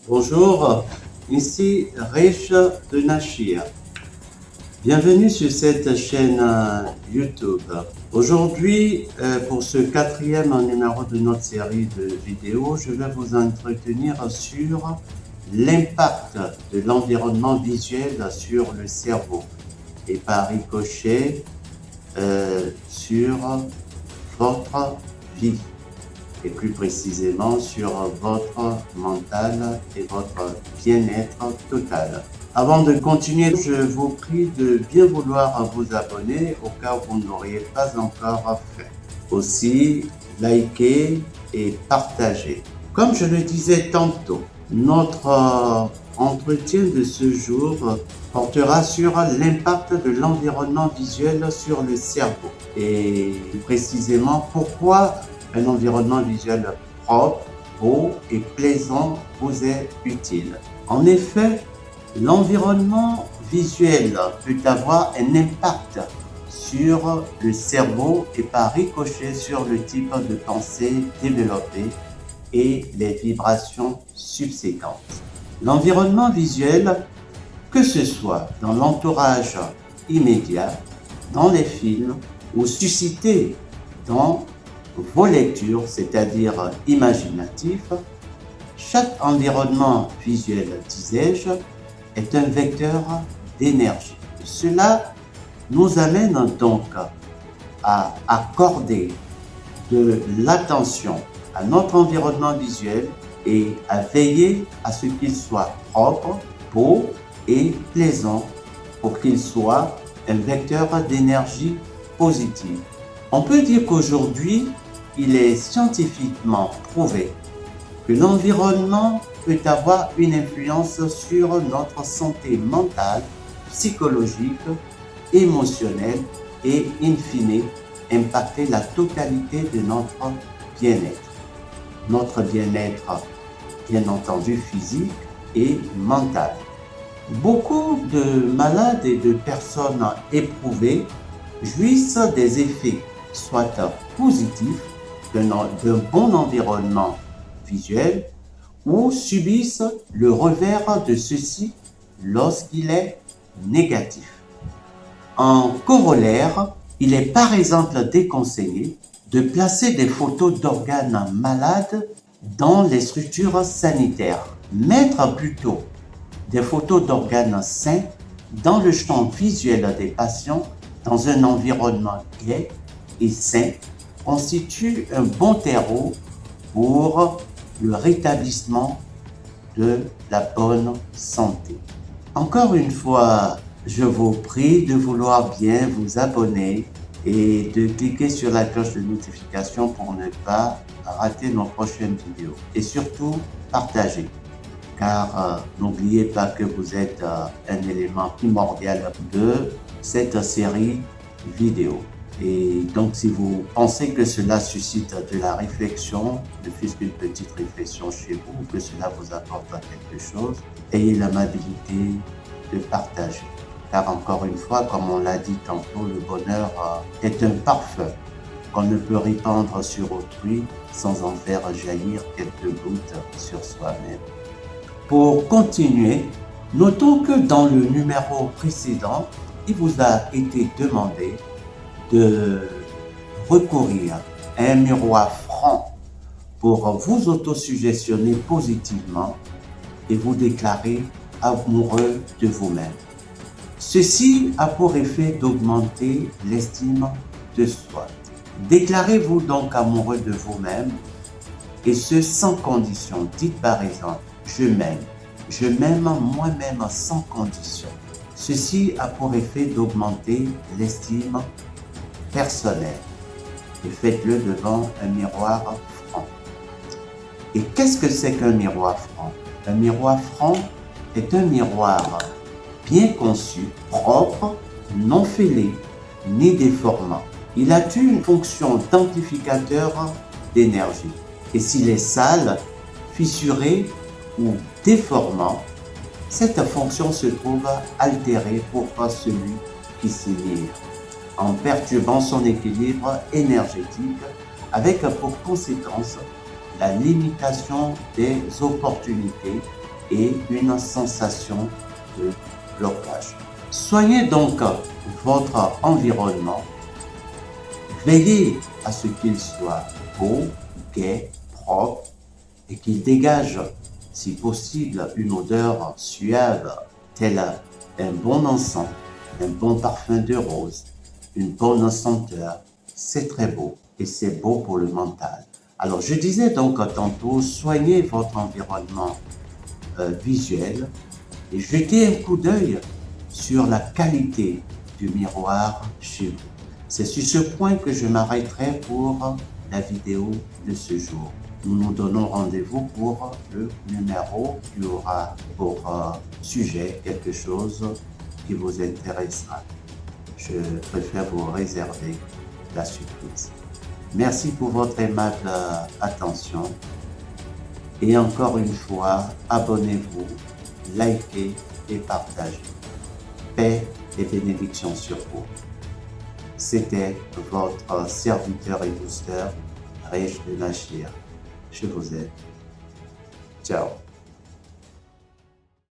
Bonjour, ici Rich de Nachir. Bienvenue sur cette chaîne YouTube. Aujourd'hui, pour ce quatrième numéro de notre série de vidéos, je vais vous entretenir sur l'impact de l'environnement visuel sur le cerveau et par ricochet sur votre vie et plus précisément sur votre mental et votre bien-être total. Avant de continuer, je vous prie de bien vouloir vous abonner au cas où vous ne l'auriez pas encore fait. Aussi, likez et partagez. Comme je le disais tantôt, notre entretien de ce jour portera sur l'impact de l'environnement visuel sur le cerveau et précisément pourquoi un environnement visuel propre, beau et plaisant vous est utile. En effet, l'environnement visuel peut avoir un impact sur le cerveau et par ricochet sur le type de pensée développée et les vibrations subséquentes. L'environnement visuel, que ce soit dans l'entourage immédiat, dans les films ou suscité dans vos lectures, c'est-à-dire imaginatifs, chaque environnement visuel, disais-je, est un vecteur d'énergie. Cela nous amène donc à accorder de l'attention à notre environnement visuel et à veiller à ce qu'il soit propre, beau et plaisant pour qu'il soit un vecteur d'énergie positive. On peut dire qu'aujourd'hui, il est scientifiquement prouvé que l'environnement peut avoir une influence sur notre santé mentale, psychologique, émotionnelle et, in fine, impacter la totalité de notre bien-être. Notre bien-être, bien entendu, physique et mental. Beaucoup de malades et de personnes éprouvées jouissent des effets, soit positifs, d'un bon environnement visuel ou subissent le revers de ceci lorsqu'il est négatif. En corollaire, il est par exemple déconseillé de placer des photos d'organes malades dans les structures sanitaires. Mettre plutôt des photos d'organes sains dans le champ visuel des patients dans un environnement gai et sain constitue un bon terreau pour le rétablissement de la bonne santé. Encore une fois, je vous prie de vouloir bien vous abonner et de cliquer sur la cloche de notification pour ne pas rater nos prochaines vidéos. Et surtout, partagez. Car n'oubliez pas que vous êtes un élément primordial de cette série vidéo. Et donc, si vous pensez que cela suscite de la réflexion, ne fût-ce qu'une petite réflexion chez vous, que cela vous apporte quelque chose, ayez l'amabilité de partager. Car encore une fois, comme on l'a dit tantôt, le bonheur est un parfum qu'on ne peut répandre sur autrui sans en faire jaillir quelques gouttes sur soi-même. Pour continuer, notons que dans le numéro précédent, il vous a été demandé de recourir à un miroir franc pour vous autosuggestionner positivement et vous déclarer amoureux de vous-même. Ceci a pour effet d'augmenter l'estime de soi. Déclarez-vous donc amoureux de vous-même et ce sans condition. Dites par exemple, je m'aime moi-même sans condition. Ceci a pour effet d'augmenter l'estime personnelle et faites-le devant un miroir franc. Et qu'est-ce que c'est qu'un miroir franc? Un miroir franc est un miroir bien conçu, propre, non fêlé, ni déformant. Il a une fonction d'amplificateur d'énergie. Et s'il est sale, fissuré ou déformant, cette fonction se trouve altérée pour celui qui s'y mire, en perturbant son équilibre énergétique, avec pour conséquence la limitation des opportunités et une sensation de blocage. Soignez donc votre environnement. Veillez à ce qu'il soit beau, gai, propre et qu'il dégage, si possible, une odeur suave, telle un bon encens, un bon parfum de rose, une bonne senteur. C'est très beau et c'est beau pour le mental. Alors, je disais donc tantôt, soignez votre environnement visuel et jetez un coup d'œil sur la qualité du miroir chez vous. C'est sur ce point que je m'arrêterai pour la vidéo de ce jour. Nous nous donnons rendez-vous pour le numéro qui aura pour sujet quelque chose qui vous intéressera. Je préfère vous réserver la surprise. Merci pour votre aimable attention. Et encore une fois, abonnez-vous, likez et partagez. Paix et bénédictions sur vous. C'était votre serviteur et booster, Rich de Nachir. Je vous aime. Ciao.